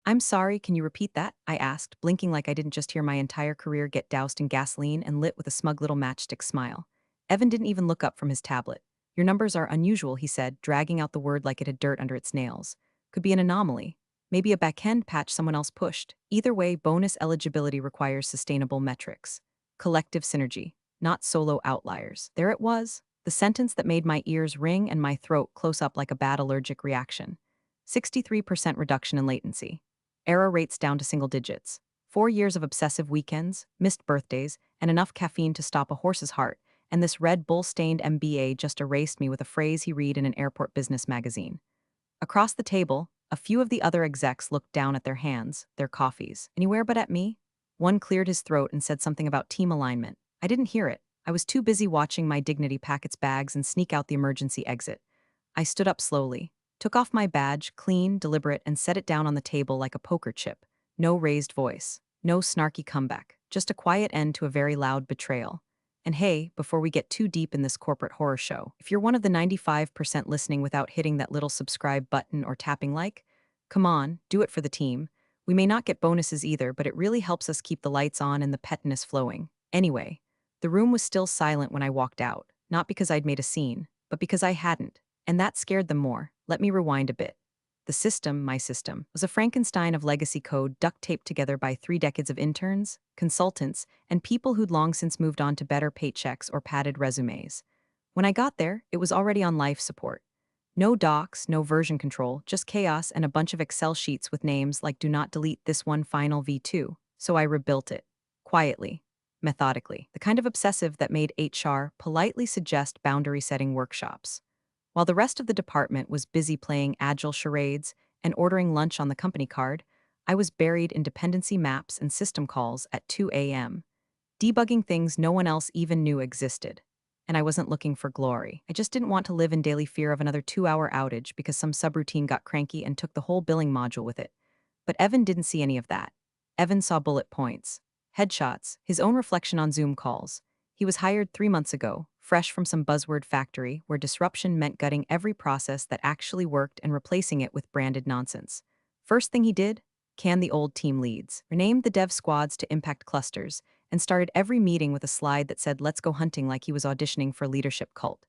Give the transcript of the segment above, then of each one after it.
I'm sorry, can you repeat that? I asked, blinking like I didn't just hear my entire career get doused in gasoline and lit with a smug little matchstick smile. Evan didn't even look up from his tablet. Your numbers are unusual, he said, dragging out the word like it had dirt under its nails. Could be an anomaly. Maybe a back-end patch someone else pushed. Either way, bonus eligibility requires sustainable metrics. Collective synergy, not solo outliers. There it was, the sentence that made my ears ring and my throat close up like a bad allergic reaction. 63% reduction in latency. Error rates down to single digits. 4 years of obsessive weekends, missed birthdays, and enough caffeine to stop a horse's heart, and this Red Bull-stained MBA just erased me with a phrase he read in an airport business magazine. Across the table, a few of the other execs looked down at their hands, their coffees. Anywhere but at me? One cleared his throat and said something about team alignment. I didn't hear it. I was too busy watching my dignity pack its bags and sneak out the emergency exit. I stood up slowly, took off my badge, clean, deliberate, and set it down on the table like a poker chip. No raised voice, no snarky comeback, just a quiet end to a very loud betrayal. And hey, before we get too deep in this corporate horror show, if you're one of the 95% listening without hitting that little subscribe button or tapping like, come on, do it for the team. We may not get bonuses either, but it really helps us keep the lights on and the pettiness flowing. Anyway, the room was still silent when I walked out, not because I'd made a scene, but because I hadn't. And that scared them more. Let me rewind a bit. The system, my system, was a Frankenstein of legacy code duct taped together by 3 decades of interns, consultants, and people who'd long since moved on to better paychecks or padded resumes. When I got there, it was already on life support. No docs, no version control, just chaos and a bunch of Excel sheets with names like do not delete this one final V2. So I rebuilt it. Quietly. Methodically. The kind of obsessive that made HR politely suggest boundary setting workshops. While the rest of the department was busy playing agile charades and ordering lunch on the company card, I was buried in dependency maps and system calls at 2 a.m., debugging things no one else even knew existed. And I wasn't looking for glory. I just didn't want to live in daily fear of another 2-hour outage because some subroutine got cranky and took the whole billing module with it. But Evan didn't see any of that. Evan saw bullet points, headshots, his own reflection on Zoom calls. He was hired 3 months ago, fresh from some buzzword factory where disruption meant gutting every process that actually worked and replacing it with branded nonsense. First thing he did? Can the old team leads, renamed the dev squads to impact clusters, and started every meeting with a slide that said, let's go hunting, like he was auditioning for a leadership cult.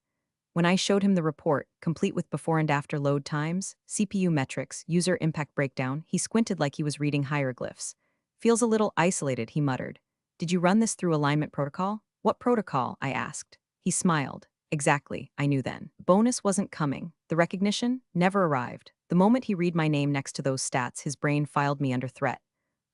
When I showed him the report, complete with before and after load times, CPU metrics, user impact breakdown, he squinted like he was reading hieroglyphs. Feels a little isolated, he muttered. Did you run this through alignment protocol? What protocol? I asked. He smiled. Exactly, I knew then. Bonus wasn't coming. The recognition never arrived. The moment he read my name next to those stats, his brain filed me under threat.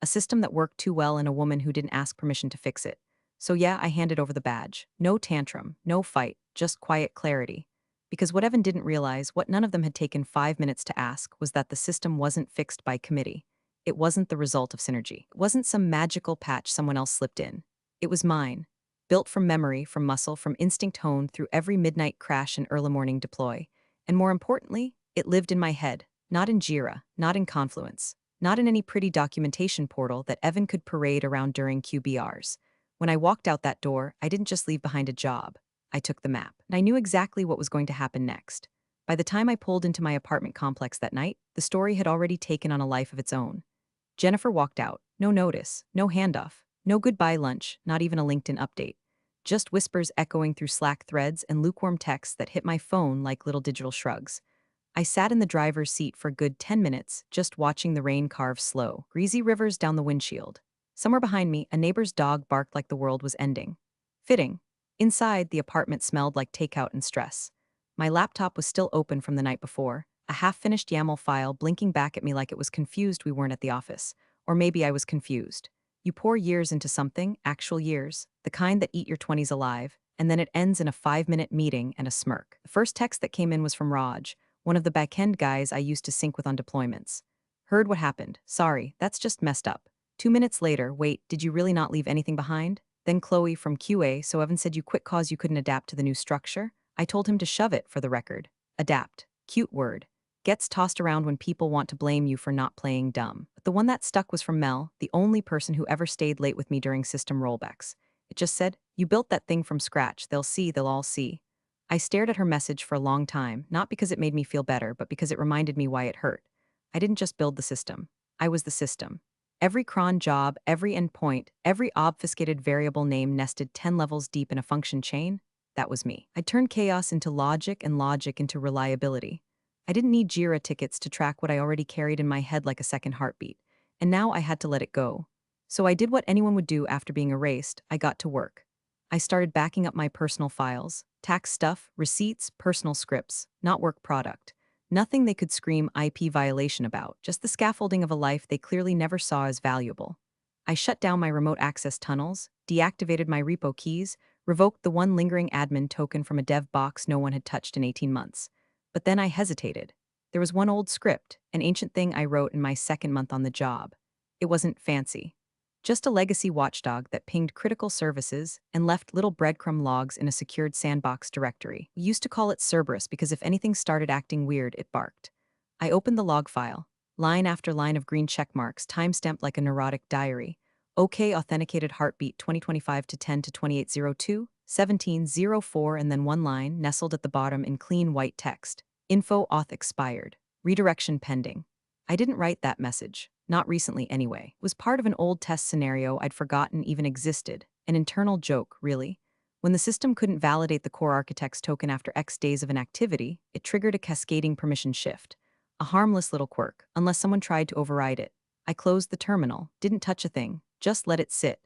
A system that worked too well in a woman who didn't ask permission to fix it. So yeah, I handed over the badge. No tantrum, no fight, just quiet clarity. Because what Evan didn't realize, what none of them had taken 5 minutes to ask, was that the system wasn't fixed by committee. It wasn't the result of synergy. It wasn't some magical patch someone else slipped in. It was mine. Built from memory, from muscle, from instinct honed through every midnight crash and early morning deploy. And more importantly, it lived in my head, not in Jira, not in Confluence, not in any pretty documentation portal that Evan could parade around during QBRs. When I walked out that door, I didn't just leave behind a job. I took the map, and I knew exactly what was going to happen next. By the time I pulled into my apartment complex that night, the story had already taken on a life of its own. Jennifer walked out, no notice, no handoff, no goodbye lunch, not even a LinkedIn update. Just whispers echoing through Slack threads and lukewarm texts that hit my phone like little digital shrugs. I sat in the driver's seat for a good 10 minutes, just watching the rain carve slow, greasy rivers down the windshield. Somewhere behind me, a neighbor's dog barked like the world was ending. Fitting. Inside, the apartment smelled like takeout and stress. My laptop was still open from the night before, a half-finished YAML file blinking back at me like it was confused we weren't at the office. Or maybe I was confused. You pour years into something, actual years, the kind that eat your 20s alive, and then it ends in a 5-minute meeting and a smirk. The first text that came in was from Raj, one of the back-end guys I used to sync with on deployments. Heard what happened. Sorry, that's just messed up. 2 minutes later, wait, did you really not leave anything behind? Then Chloe from QA, so Evan said you quit cause you couldn't adapt to the new structure? I told him to shove it, for the record. Adapt. Cute word. Gets tossed around when people want to blame you for not playing dumb. But the one that stuck was from Mel, the only person who ever stayed late with me during system rollbacks. It just said, you built that thing from scratch, they'll all see. I stared at her message for a long time, not because it made me feel better, but because it reminded me why it hurt. I didn't just build the system. I was the system. Every cron job, every endpoint, every obfuscated variable name nested 10 levels deep in a function chain, that was me. I turned chaos into logic and logic into reliability. I didn't need Jira tickets to track what I already carried in my head like a second heartbeat, and now I had to let it go. So I did what anyone would do after being erased. I got to work. I started backing up my personal files, tax stuff, receipts, personal scripts, not work product. Nothing they could scream IP violation about, just the scaffolding of a life they clearly never saw as valuable. I shut down my remote access tunnels, deactivated my repo keys, revoked the one lingering admin token from a dev box no one had touched in 18 months. But then I hesitated. There was one old script, an ancient thing I wrote in my second month on the job. It wasn't fancy. Just a legacy watchdog that pinged critical services and left little breadcrumb logs in a secured sandbox directory. We used to call it Cerberus because if anything started acting weird, it barked. I opened the log file, line after line of green check marks, time-stamped like a neurotic diary. OK authenticated heartbeat 2025 to 10 to 2802, 1704, and then one line nestled at the bottom in clean white text. Info auth expired. Redirection pending. I didn't write that message. Not recently anyway. It was part of an old test scenario I'd forgotten even existed. An internal joke, really. When the system couldn't validate the core architect's token after X days of inactivity, it triggered a cascading permission shift. A harmless little quirk, unless someone tried to override it. I closed the terminal, didn't touch a thing, just let it sit.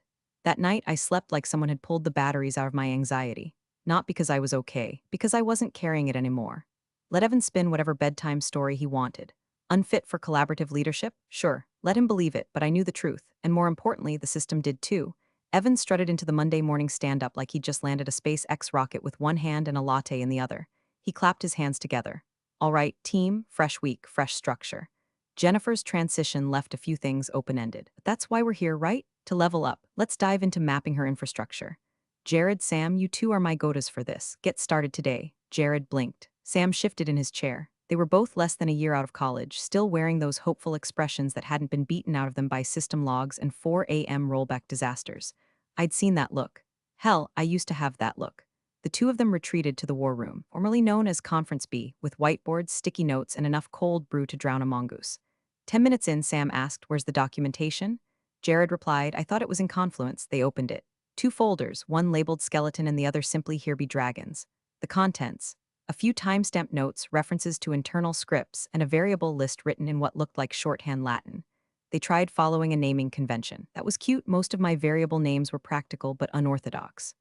That night, I slept like someone had pulled the batteries out of my anxiety. Not because I was okay, because I wasn't carrying it anymore. Let Evan spin whatever bedtime story he wanted. Unfit for collaborative leadership? Sure, let him believe it, but I knew the truth, and more importantly, the system did too. Evan strutted into the Monday morning stand-up like he'd just landed a SpaceX rocket with one hand and a latte in the other. He clapped his hands together. All right, team, fresh week, fresh structure. Jennifer's transition left a few things open-ended. But that's why we're here, right? To level up. Let's dive into mapping her infrastructure. Jared, Sam, you two are my go-tos for this. Get started today. Jared blinked. Sam shifted in his chair. They were both less than a year out of college, still wearing those hopeful expressions that hadn't been beaten out of them by system logs and 4 a.m. rollback disasters. I'd seen that look. Hell, I used to have that look. The two of them retreated to the war room, formerly known as Conference B, with whiteboards, sticky notes, and enough cold brew to drown a mongoose. 10 minutes in, Sam asked, "Where's the documentation?" Jared replied, "I thought it was in Confluence." They opened it. Two folders, one labeled skeleton and the other simply "Here be dragons." The contents: a few timestamped notes, references to internal scripts, and a variable list written in what looked like shorthand Latin. They tried following a naming convention. That was cute. Most of my variable names were practical but unorthodox.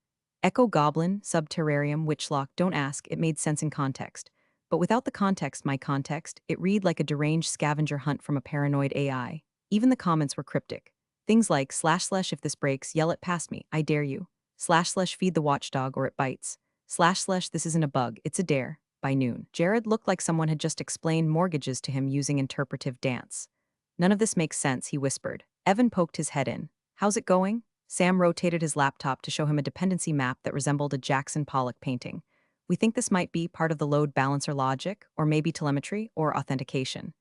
Echo Goblin, Subterrarium, Witchlock, don't ask, it made sense in context. But without the context, my context, it read like a deranged scavenger hunt from a paranoid AI. Even the comments were cryptic. Things like // if this breaks, yell it past me, I dare you. // feed the watchdog or it bites. // this isn't a bug, it's a dare. By noon, Jared looked like someone had just explained mortgages to him using interpretive dance. None of this makes sense, he whispered. Evan poked his head in. How's it going? Sam rotated his laptop to show him a dependency map that resembled a Jackson Pollock painting. We think this might be part of the load balancer logic, or maybe telemetry, or authentication.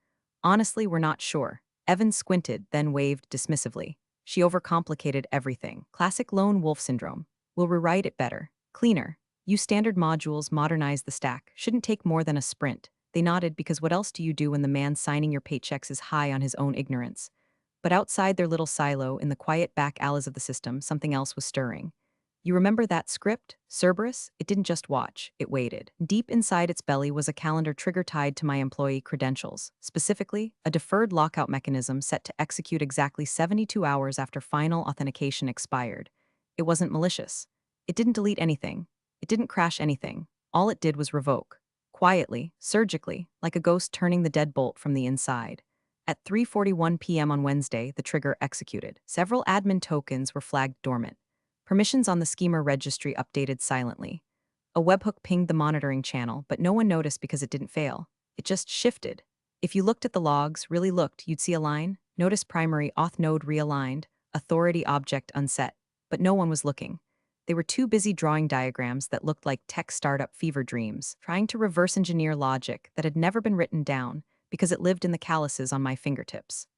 Honestly, we're not sure. Evan squinted, then waved dismissively. She overcomplicated everything. Classic lone wolf syndrome. We'll rewrite it better. Cleaner. Use standard modules, modernize the stack. Shouldn't take more than a sprint. They nodded because what else do you do when the man signing your paychecks is high on his own ignorance? But outside their little silo, in the quiet back alleys of the system, something else was stirring. You remember that script, Cerberus? It didn't just watch, it waited. Deep inside its belly was a calendar trigger tied to my employee credentials, specifically, a deferred lockout mechanism set to execute exactly 72 hours after final authentication expired. It wasn't malicious. It didn't delete anything. It didn't crash anything. All it did was revoke. Quietly, surgically, like a ghost turning the deadbolt from the inside. At 3:41 p.m. on Wednesday, the trigger executed. Several admin tokens were flagged dormant. Permissions on the schemer registry updated silently. A webhook pinged the monitoring channel, but no one noticed because it didn't fail. It just shifted. If you looked at the logs, really looked, you'd see a line, notice primary auth node realigned, authority object unset. But no one was looking. They were too busy drawing diagrams that looked like tech startup fever dreams, trying to reverse engineer logic that had never been written down because it lived in the calluses on my fingertips.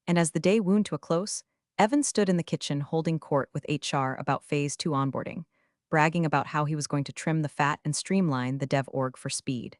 And as the day wound to a close, Evan stood in the kitchen holding court with HR about Phase 2 onboarding, bragging about how he was going to trim the fat and streamline the dev org for speed.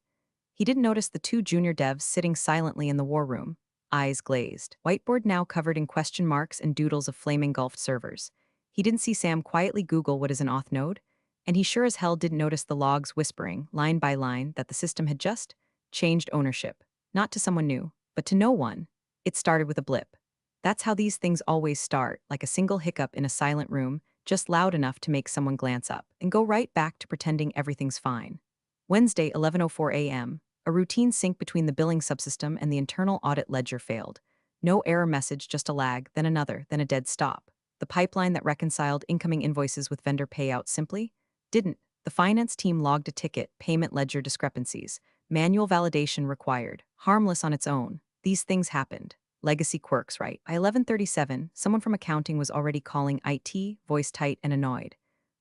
He didn't notice the two junior devs sitting silently in the war room, eyes glazed. Whiteboard now covered in question marks and doodles of flame engulfed servers. He didn't see Sam quietly Google what is an auth node, and he sure as hell didn't notice the logs whispering, line by line, that the system had just changed ownership. Not to someone new, but to no one. It started with a blip. That's how these things always start, like a single hiccup in a silent room, just loud enough to make someone glance up, and go right back to pretending everything's fine. Wednesday, 11:04 a.m. A routine sync between the billing subsystem and the internal audit ledger failed. No error message, just a lag, then another, then a dead stop. The pipeline that reconciled incoming invoices with vendor payouts simply didn't. The finance team logged a ticket, payment ledger discrepancies, manual validation required, harmless on its own. These things happened. Legacy quirks, right? By 11:37, someone from accounting was already calling IT, voice tight and annoyed.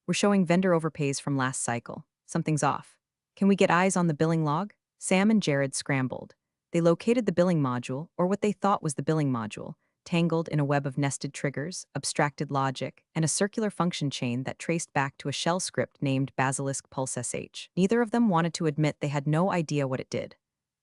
We're showing vendor overpays from last cycle. Something's off. Can we get eyes on the billing log? Sam and Jared scrambled. They located the billing module, or what they thought was the billing module, tangled in a web of nested triggers, abstracted logic, and a circular function chain that traced back to a shell script named Basilisk Pulse SH. Neither of them wanted to admit they had no idea what it did.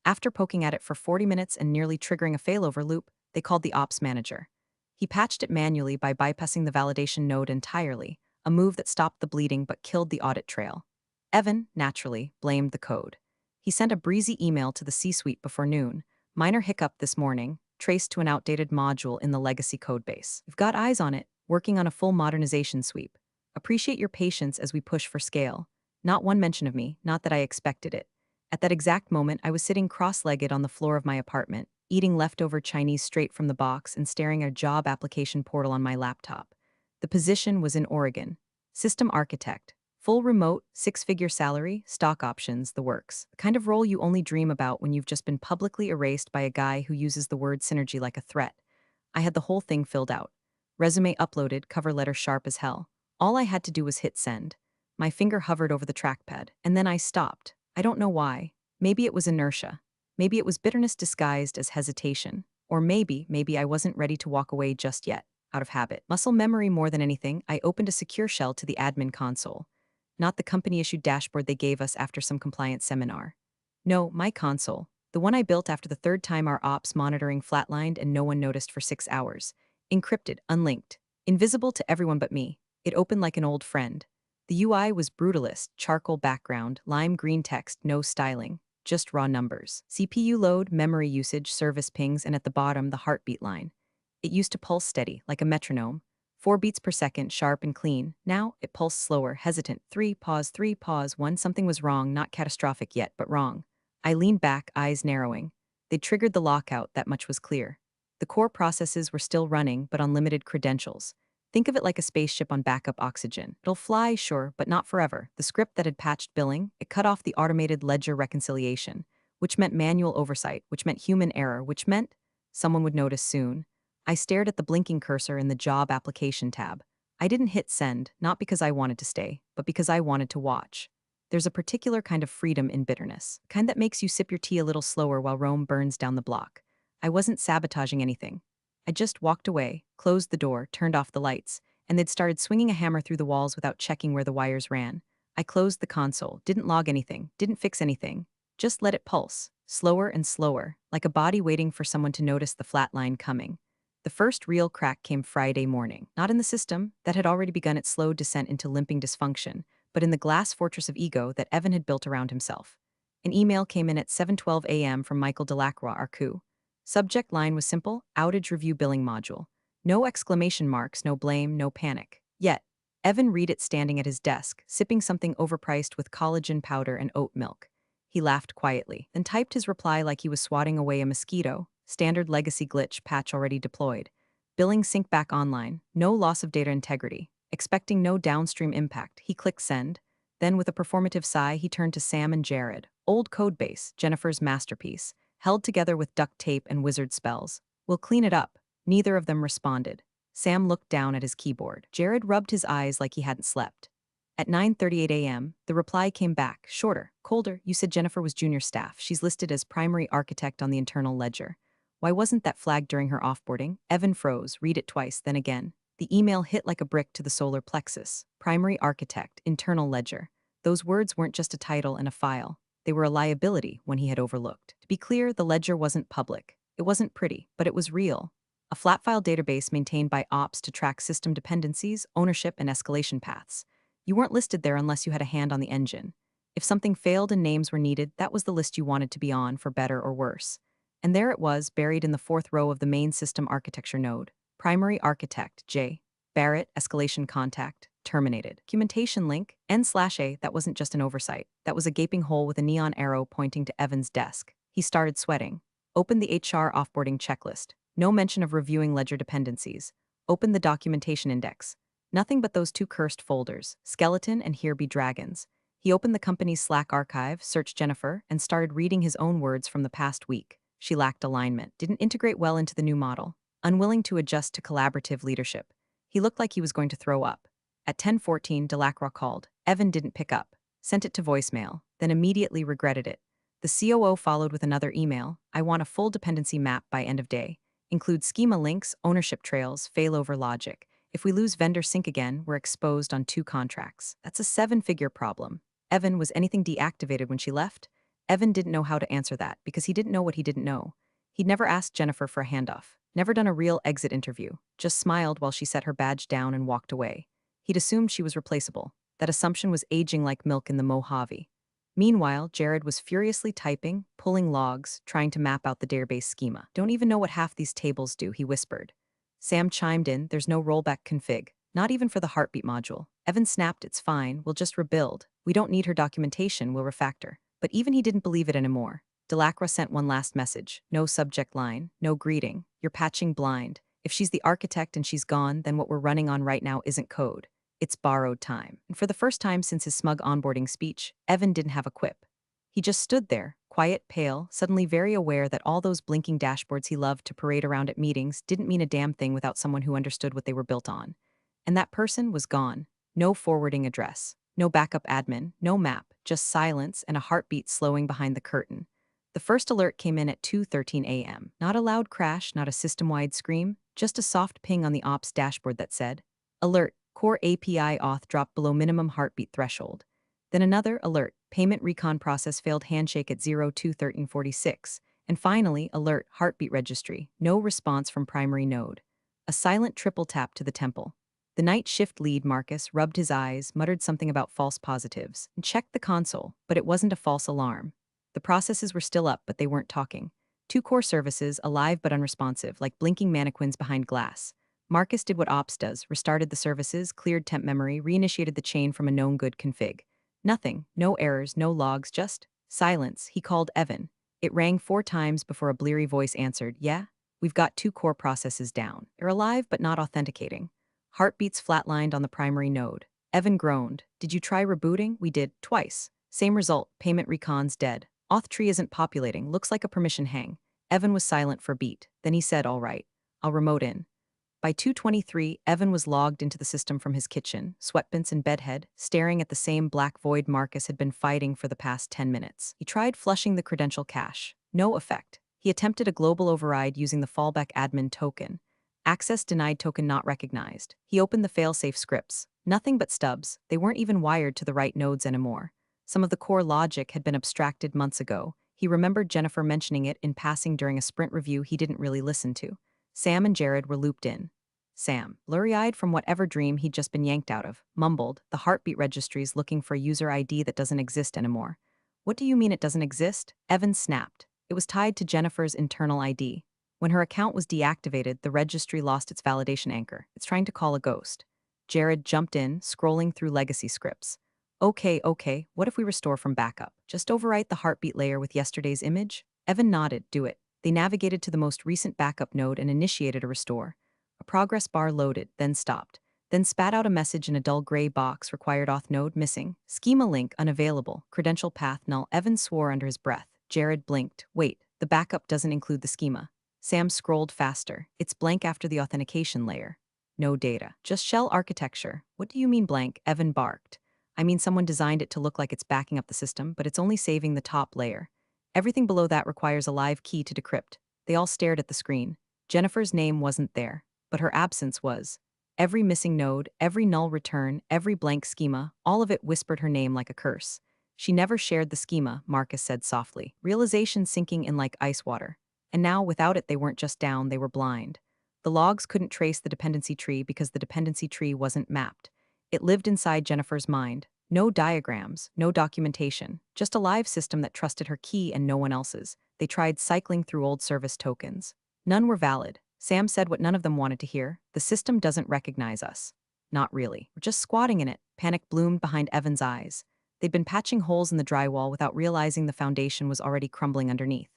After poking at it for 40 minutes and nearly triggering a failover loop, they called the ops manager. He patched it manually by bypassing the validation node entirely, a move that stopped the bleeding but killed the audit trail. Evan, naturally, blamed the code. He sent a breezy email to the C-suite before noon. Minor hiccup this morning, traced to an outdated module in the legacy codebase. We've got eyes on it, working on a full modernization sweep. Appreciate your patience as we push for scale. Not one mention of me, not that I expected it. At that exact moment, I was sitting cross-legged on the floor of my apartment, eating leftover Chinese straight from the box and staring at a job application portal on my laptop. The position was in Oregon. System architect. Full remote, six-figure salary, stock options, the works. The kind of role you only dream about when you've just been publicly erased by a guy who uses the word synergy like a threat. I had the whole thing filled out. Resume uploaded, cover letter sharp as hell. All I had to do was hit send. My finger hovered over the trackpad, and then I stopped. I don't know why. Maybe it was inertia. Maybe it was bitterness disguised as hesitation. Or maybe I wasn't ready to walk away just yet, out of habit. Muscle memory more than anything, I opened a secure shell to the admin console. Not the company-issued dashboard they gave us after some compliance seminar. No, my console. The one I built after the third time our ops monitoring flatlined and no one noticed for 6 hours. Encrypted, unlinked. Invisible to everyone but me. It opened like an old friend. The UI was brutalist, charcoal background, lime green text, no styling. Just raw numbers. CPU load, memory usage, service pings, and at the bottom, the heartbeat line. It used to pulse steady, like a metronome. 4 beats per second, sharp and clean. Now, it pulsed slower, hesitant. 3 pause, 1. Something was wrong, not catastrophic yet, but wrong. I leaned back, eyes narrowing. They'd triggered the lockout, that much was clear. The core processes were still running, but on limited credentials. Think of it like a spaceship on backup oxygen. It'll fly, sure, but not forever. The script that had patched billing, it cut off the automated ledger reconciliation, which meant manual oversight, which meant human error, which meant someone would notice soon. I stared at the blinking cursor in the Job Application tab. I didn't hit send, not because I wanted to stay, but because I wanted to watch. There's a particular kind of freedom in bitterness, kind that makes you sip your tea a little slower while Rome burns down the block. I wasn't sabotaging anything. I just walked away, closed the door, turned off the lights, and they'd started swinging a hammer through the walls without checking where the wires ran. I closed the console, didn't log anything, didn't fix anything. Just let it pulse, slower and slower, like a body waiting for someone to notice the flat line coming. The first real crack came Friday morning, not in the system that had already begun its slow descent into limping dysfunction, but in the glass fortress of ego that Evan had built around himself. An email came in at 7:12 a.m. from Michael Delacroix, our coup. Subject line was simple: outage review billing module. No exclamation marks, no blame, no panic. Yet, Evan read it standing at his desk, sipping something overpriced with collagen powder and oat milk. He laughed quietly, then typed his reply like he was swatting away a mosquito. Standard legacy glitch, patch already deployed. Billing sync back online, no loss of data integrity. Expecting no downstream impact, he clicked send. Then with a performative sigh, he turned to Sam and Jared. Old codebase, Jennifer's masterpiece, held together with duct tape and wizard spells. We'll clean it up. Neither of them responded. Sam looked down at his keyboard. Jared rubbed his eyes like he hadn't slept. At 9:38 a.m., the reply came back, shorter, colder. You said Jennifer was junior staff. She's listed as primary architect on the internal ledger. Why wasn't that flagged during her offboarding? Evan froze, read it twice, then again. The email hit like a brick to the solar plexus. Primary architect, internal ledger. Those words weren't just a title and a file. They were a liability when he had overlooked. To be clear, the ledger wasn't public. It wasn't pretty, but it was real. A flat file database maintained by ops to track system dependencies, ownership, and escalation paths. You weren't listed there unless you had a hand on the engine. If something failed and names were needed, that was the list you wanted to be on, for better or worse. And there it was, buried in the fourth row of the main system architecture node. Primary architect, J. Barrett, escalation contact, terminated. Documentation link, N/A, that wasn't just an oversight. That was a gaping hole with a neon arrow pointing to Evan's desk. He started sweating. Opened the HR offboarding checklist. No mention of reviewing ledger dependencies. Opened the documentation index. Nothing but those two cursed folders, skeleton and here be dragons. He opened the company's Slack archive, searched Jennifer, and started reading his own words from the past week. She lacked alignment, didn't integrate well into the new model, unwilling to adjust to collaborative leadership. He looked like he was going to throw up. At 10:14, Delacroix called. Evan didn't pick up. Sent it to voicemail, then immediately regretted it. The COO followed with another email. I want a full dependency map by end of day. Include schema links, ownership trails, failover logic. If we lose vendor sync again, we're exposed on 2 contracts. That's a 7-figure problem. Evan, was anything deactivated when she left? Evan didn't know how to answer that because he didn't know what he didn't know. He'd never asked Jennifer for a handoff, never done a real exit interview, just smiled while she set her badge down and walked away. He'd assumed she was replaceable. That assumption was aging like milk in the Mojave. Meanwhile, Jared was furiously typing, pulling logs, trying to map out the database schema. Don't even know what half these tables do, he whispered. Sam chimed in, there's no rollback config, not even for the heartbeat module. Evan snapped, it's fine, we'll just rebuild. We don't need her documentation, we'll refactor. But even he didn't believe it anymore. Delacroix sent one last message. No subject line, no greeting. You're patching blind. If she's the architect and she's gone, then what we're running on right now isn't code. It's borrowed time. And for the first time since his smug onboarding speech, Evan didn't have a quip. He just stood there, quiet, pale, suddenly very aware that all those blinking dashboards he loved to parade around at meetings didn't mean a damn thing without someone who understood what they were built on. And that person was gone. No forwarding address, no backup admin, no map, just silence and a heartbeat slowing behind the curtain. The first alert came in at 2:13 a.m. Not a loud crash, not a system-wide scream, just a soft ping on the ops dashboard that said, Alert, Core API auth dropped below minimum heartbeat threshold. Then another alert, payment recon process failed handshake at 02:13:46. And finally, alert, heartbeat registry, no response from primary node. A silent triple tap to the temple. The night shift lead, Marcus, rubbed his eyes, muttered something about false positives, and checked the console, but it wasn't a false alarm. The processes were still up, but they weren't talking. 2 core services, alive but unresponsive, like blinking mannequins behind glass. Marcus did what ops does, restarted the services, cleared temp memory, reinitiated the chain from a known good config. Nothing, no errors, no logs, just silence. He called Evan. It rang 4 times before a bleary voice answered, yeah? We've got 2 core processes down. They're alive but not authenticating. Heartbeats flatlined on the primary node. Evan groaned. Did you try rebooting? We did, twice. Same result, payment recon's dead. Auth tree isn't populating, looks like a permission hang. Evan was silent for a beat. Then he said, all right, I'll remote in. By 2:23, Evan was logged into the system from his kitchen, sweatpants and bedhead, staring at the same black void Marcus had been fighting for the past 10 minutes. He tried flushing the credential cache. No effect. He attempted a global override using the fallback admin token. Access denied token not recognized. He opened the failsafe scripts. Nothing but stubs. They weren't even wired to the right nodes anymore. Some of the core logic had been abstracted months ago. He remembered Jennifer mentioning it in passing during a sprint review he didn't really listen to. Sam and Jared were looped in. Sam, blurry-eyed from whatever dream he'd just been yanked out of, mumbled, the heartbeat registry's looking for a user ID that doesn't exist anymore. What do you mean it doesn't exist? Evan snapped. It was tied to Jennifer's internal ID. When her account was deactivated, the registry lost its validation anchor. It's trying to call a ghost. Jared jumped in, scrolling through legacy scripts. Okay, what if we restore from backup? Just overwrite the heartbeat layer with yesterday's image? Evan nodded, do it. They navigated to the most recent backup node and initiated a restore. A progress bar loaded, then stopped. Then spat out a message in a dull gray box, required auth node missing. Schema link unavailable, credential path null. Evan swore under his breath. Jared blinked. Wait, the backup doesn't include the schema. Sam scrolled faster. It's blank after the authentication layer. No data. Just shell architecture. What do you mean blank? Evan barked. I mean someone designed it to look like it's backing up the system, but it's only saving the top layer. Everything below that requires a live key to decrypt. They all stared at the screen. Jennifer's name wasn't there, but her absence was. Every missing node, every null return, every blank schema, all of it whispered her name like a curse. She never shared the schema, Marcus said softly. Realization sinking in like ice water. And now, without it, they weren't just down, they were blind. The logs couldn't trace the dependency tree because the dependency tree wasn't mapped. It lived inside Jennifer's mind. No diagrams, no documentation, just a live system that trusted her key and no one else's. They tried cycling through old service tokens. None were valid. Sam said what none of them wanted to hear. The system doesn't recognize us. Not really. We're just squatting in it. Panic bloomed behind Evan's eyes. They'd been patching holes in the drywall without realizing the foundation was already crumbling underneath.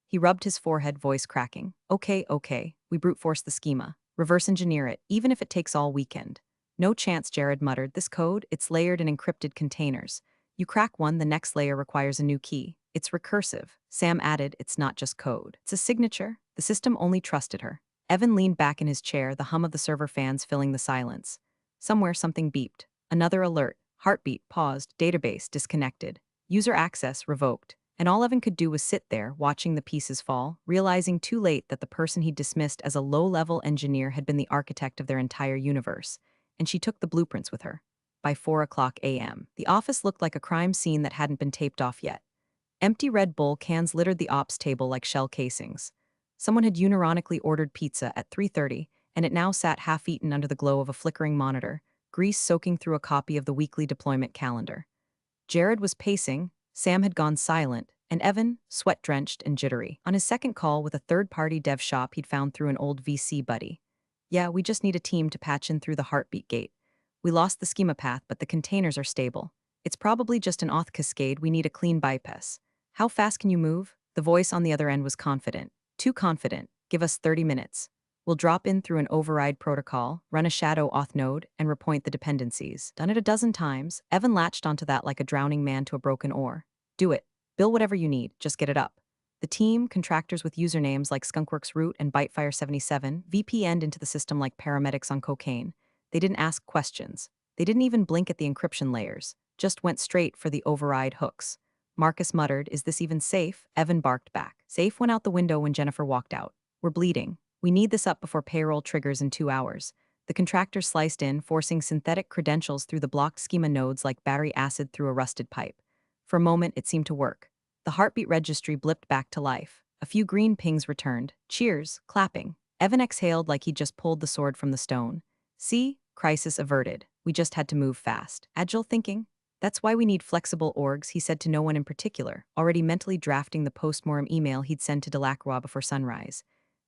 He rubbed his forehead, voice cracking. Okay, we brute force the schema. Reverse engineer it, even if it takes all weekend. No chance, Jared muttered. This code, it's layered in encrypted containers. You crack one, the next layer requires a new key. It's recursive. Sam added, it's not just code. It's a signature. The system only trusted her. Evan leaned back in his chair, the hum of the server fans filling the silence. Somewhere something beeped. Another alert. Heartbeat paused, database disconnected. User access revoked. And all Evan could do was sit there, watching the pieces fall, realizing too late that the person he dismissed as a low-level engineer had been the architect of their entire universe. And she took the blueprints with her. By 4 a.m., the office looked like a crime scene that hadn't been taped off yet. Empty Red Bull cans littered the ops table like shell casings. Someone had unironically ordered pizza at 3:30, and it now sat half-eaten under the glow of a flickering monitor, grease soaking through a copy of the weekly deployment calendar. Jared was pacing, Sam had gone silent, and Evan, sweat-drenched and jittery, on his second call with a third-party dev shop he'd found through an old VC buddy. Yeah, we just need a team to patch in through the heartbeat gate. We lost the schema path, but the containers are stable. It's probably just an auth cascade, we need a clean bypass. How fast can you move? The voice on the other end was confident. Too confident. Give us 30 minutes. We'll drop in through an override protocol, run a shadow auth node, and repoint the dependencies. Done it a dozen times, Evan latched onto that like a drowning man to a broken oar. Do it. Bill whatever you need, just get it up. The team, contractors with usernames like Skunkworks Root and Bitefire77, VPN'd into the system like paramedics on cocaine. They didn't ask questions. They didn't even blink at the encryption layers, just went straight for the override hooks. Marcus muttered, "Is this even safe?" Evan barked back. Safe went out the window when Jennifer walked out. We're bleeding. We need this up before payroll triggers in 2 hours. The contractor sliced in, forcing synthetic credentials through the blocked schema nodes like battery acid through a rusted pipe. For a moment, it seemed to work. The heartbeat registry blipped back to life. A few green pings returned. Cheers, clapping. Evan exhaled like he'd just pulled the sword from the stone. See? Crisis averted. We just had to move fast. Agile thinking? That's why we need flexible orgs, he said to no one in particular, already mentally drafting the postmortem email he'd send to Delacroix before sunrise.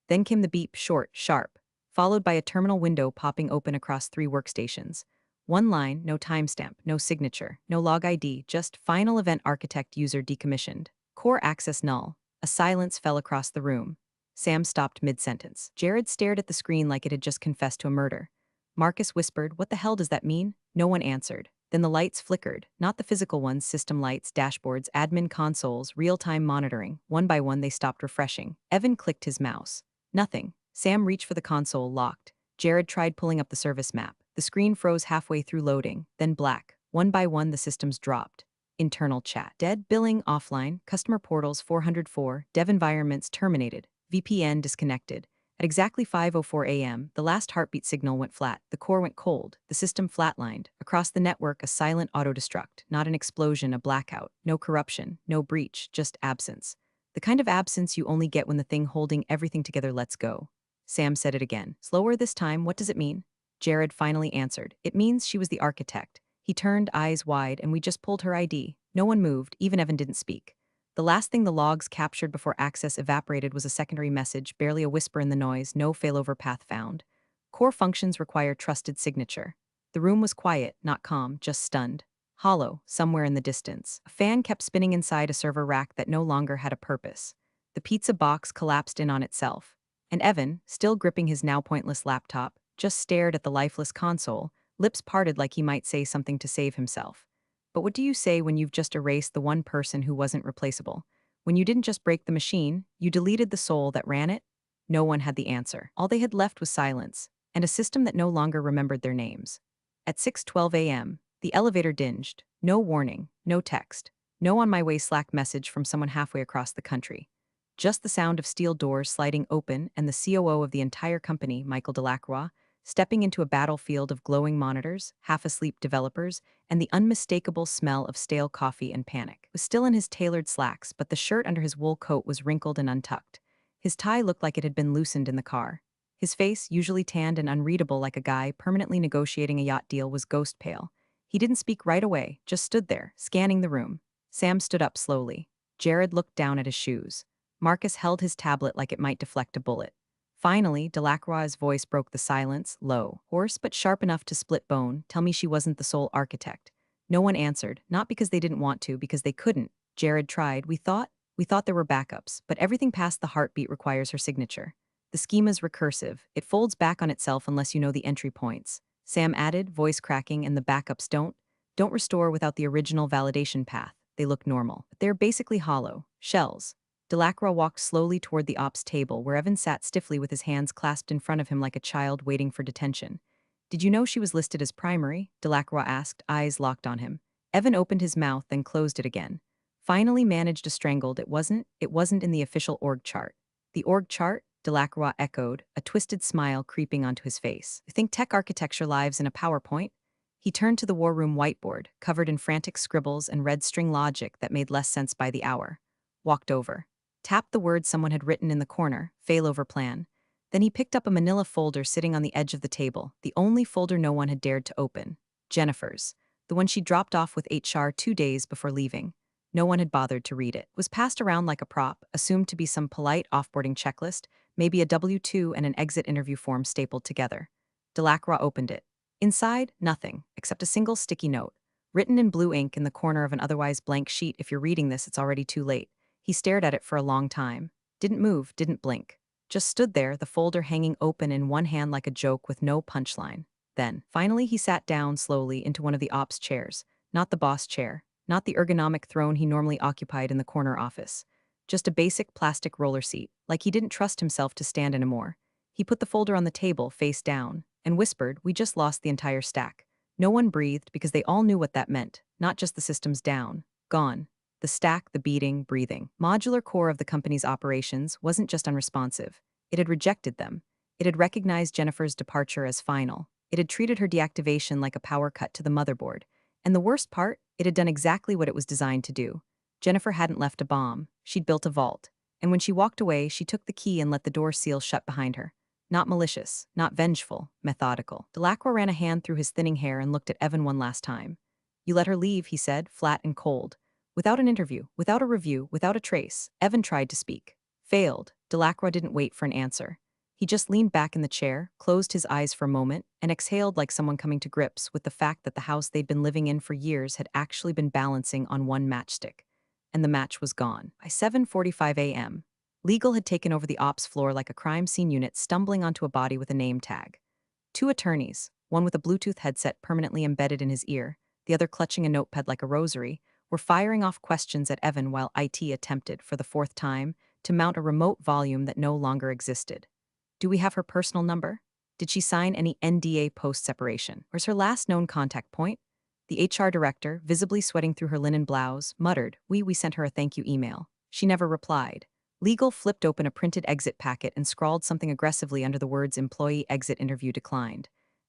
Then came the beep, short, sharp, followed by a terminal window popping open across 3 workstations. One line, no timestamp, no signature, no log ID, just final event architect user decommissioned. Core access null. A silence fell across the room. Sam stopped mid-sentence. Jared stared at the screen like it had just confessed to a murder. Marcus whispered, "What the hell does that mean?" No one answered. Then the lights flickered, not the physical ones, system lights, dashboards, admin consoles, real-time monitoring. One by one they stopped refreshing. Evan clicked his mouse. Nothing. Sam reached for the console, locked. Jared tried pulling up the service map. The screen froze halfway through loading, then black. One by one the systems dropped. Internal chat. Dead, billing offline, customer portals 404, dev environments terminated, VPN disconnected. At exactly 5:04 a.m., the last heartbeat signal went flat, the core went cold, the system flatlined. Across the network, a silent auto-destruct, not an explosion, a blackout. No corruption, no breach, just absence. The kind of absence you only get when the thing holding everything together lets go. Sam said it again. Slower this time, what does it mean? Jared finally answered. It means she was the architect. He turned, eyes wide, and we just pulled her ID. No one moved, even Evan didn't speak. The last thing the logs captured before access evaporated was a secondary message, barely a whisper in the noise, no failover path found. Core functions require trusted signature. The room was quiet, not calm, just stunned. Hollow, somewhere in the distance. A fan kept spinning inside a server rack that no longer had a purpose. The pizza box collapsed in on itself. And Evan, still gripping his now pointless laptop, just stared at the lifeless console, lips parted like he might say something to save himself. But what do you say when you've just erased the one person who wasn't replaceable? When you didn't just break the machine, you deleted the soul that ran it? No one had the answer. All they had left was silence, and a system that no longer remembered their names. At 6:12 a.m., the elevator dinged. No warning, no text, no on my way Slack message from someone halfway across the country. Just the sound of steel doors sliding open and the COO of the entire company, Michael Delacroix, stepping into a battlefield of glowing monitors, half-asleep developers, and the unmistakable smell of stale coffee and panic. He was still in his tailored slacks, but the shirt under his wool coat was wrinkled and untucked. His tie looked like it had been loosened in the car. His face, usually tanned and unreadable like a guy permanently negotiating a yacht deal, was ghost pale. He didn't speak right away, just stood there, scanning the room. Sam stood up slowly. Jared looked down at his shoes. Marcus held his tablet like it might deflect a bullet. Finally, Delacroix's voice broke the silence, low, hoarse but sharp enough to split bone. Tell me she wasn't the sole architect. No one answered, not because they didn't want to, because they couldn't. Jared tried. We thought there were backups, but everything past the heartbeat requires her signature. The schema's recursive. It folds back on itself unless you know the entry points. Sam added, voice cracking, and the backups don't restore without the original validation path. They look normal, but they're basically hollow shells. Delacroix walked slowly toward the ops table, where Evan sat stiffly with his hands clasped in front of him like a child waiting for detention. Did you know she was listed as primary? Delacroix asked, eyes locked on him. Evan opened his mouth, then closed it again. Finally managed a strangled, it wasn't in the official org chart. The org chart? Delacroix echoed, a twisted smile creeping onto his face. You think tech architecture lives in a PowerPoint? He turned to the war room whiteboard, covered in frantic scribbles and red string logic that made less sense by the hour. Walked over. Tapped the word someone had written in the corner, failover plan. Then he picked up a manila folder sitting on the edge of the table, the only folder no one had dared to open. Jennifer's. The one she dropped off with HR 2 days before leaving. No one had bothered to read it. It was passed around like a prop, assumed to be some polite offboarding checklist, maybe a W-2 and an exit interview form stapled together. Delacroix opened it. Inside, nothing, except a single sticky note, written in blue ink in the corner of an otherwise blank sheet. If you're reading this, it's already too late. He stared at it for a long time. Didn't move, didn't blink. Just stood there, the folder hanging open in one hand like a joke with no punchline. Then, finally, he sat down slowly into one of the ops chairs. Not the boss chair, not the ergonomic throne he normally occupied in the corner office. Just a basic plastic roller seat, like he didn't trust himself to stand anymore. He put the folder on the table, face down, and whispered, "We just lost the entire stack." No one breathed because they all knew what that meant, not just the systems down. Gone. The stack, the beating, breathing, modular core of the company's operations wasn't just unresponsive. It had rejected them. It had recognized Jennifer's departure as final. It had treated her deactivation like a power cut to the motherboard. And the worst part, it had done exactly what it was designed to do. Jennifer hadn't left a bomb. She'd built a vault. And when she walked away, she took the key and let the door seal shut behind her. Not malicious, not vengeful, methodical. Delacroix ran a hand through his thinning hair and looked at Evan one last time. "You let her leave," he said, flat and cold. Without an interview, without a review, without a trace. Evan tried to speak. Failed. Delacroix didn't wait for an answer. He just leaned back in the chair, closed his eyes for a moment, and exhaled like someone coming to grips with the fact that the house they'd been living in for years had actually been balancing on one matchstick. And the match was gone. By 7:45 a.m., Legal had taken over the ops floor like a crime scene unit stumbling onto a body with a name tag. Two attorneys, one with a Bluetooth headset permanently embedded in his ear, the other clutching a notepad like a rosary, were firing off questions at Evan while IT attempted, for the fourth time, to mount a remote volume that no longer existed. Do we have her personal number? Did she sign any NDA post-separation? Where's her last known contact point? The HR director, visibly sweating through her linen blouse, muttered, We sent her a thank you email. She never replied. Legal flipped open a printed exit packet and scrawled something aggressively under the words employee exit interview declined.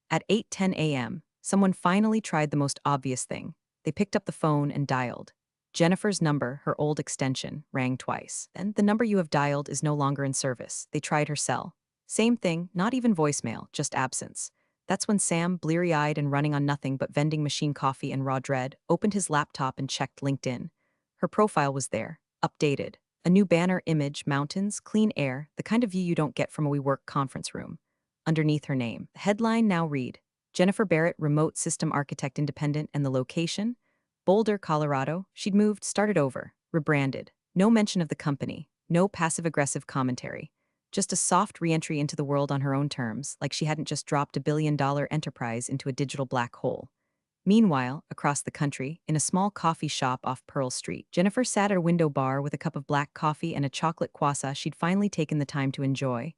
At 8:10 a.m., someone finally tried the most obvious thing. They picked up the phone and dialed. Jennifer's number, her old extension, rang twice. Then, "The number you have dialed is no longer in service." They tried her cell. Same thing, not even voicemail, just absence. That's when Sam, bleary-eyed and running on nothing but vending machine coffee and raw dread, opened his laptop and checked LinkedIn. Her profile was there, updated. A new banner image, mountains, clean air, the kind of view you don't get from a WeWork conference room. Underneath her name, the headline now read, Jennifer Barrett, Remote System Architect Independent, and the location? Boulder, Colorado. She'd moved, started over, rebranded. No mention of the company, no passive-aggressive commentary. Just a soft re-entry into the world on her own terms, like she hadn't just dropped $1 billion enterprise into a digital black hole. Meanwhile, across the country, in a small coffee shop off Pearl Street, Jennifer sat at a window bar with a cup of black coffee and a chocolate croissant she'd finally taken the time to enjoy.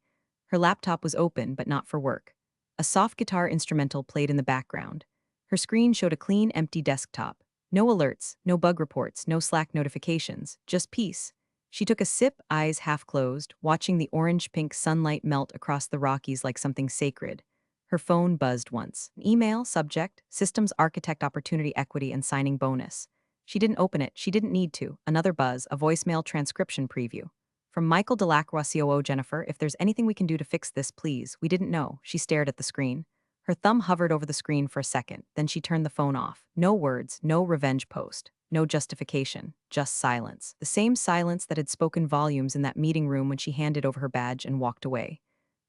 Her laptop was open, but not for work. A soft guitar instrumental played in the background. Her screen showed a clean, empty desktop. No alerts, no bug reports, no Slack notifications, just peace. She took a sip, eyes half closed, watching the orange-pink sunlight melt across the Rockies like something sacred. Her phone buzzed once. An email, subject, Systems Architect Opportunity Equity and Signing Bonus. She didn't open it, she didn't need to. Another buzz, a voicemail transcription preview. From Michael Delacroix, COO Jennifer, if there's anything we can do to fix this, please. We didn't know. She stared at the screen. Her thumb hovered over the screen for a second, then she turned the phone off. No words, no revenge post, no justification, just silence. The same silence that had spoken volumes in that meeting room when she handed over her badge and walked away.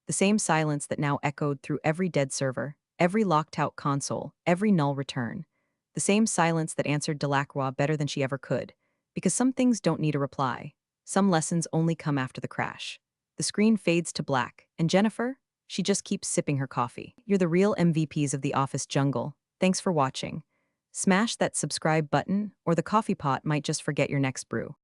The same silence that now echoed through every dead server, every locked-out console, every null return. The same silence that answered Delacroix better than she ever could. Because some things don't need a reply. Some lessons only come after the crash. The screen fades to black, and Jennifer? She just keeps sipping her coffee. You're the real MVPs of the office jungle. Thanks for watching. Smash that subscribe button, or the coffee pot might just forget your next brew.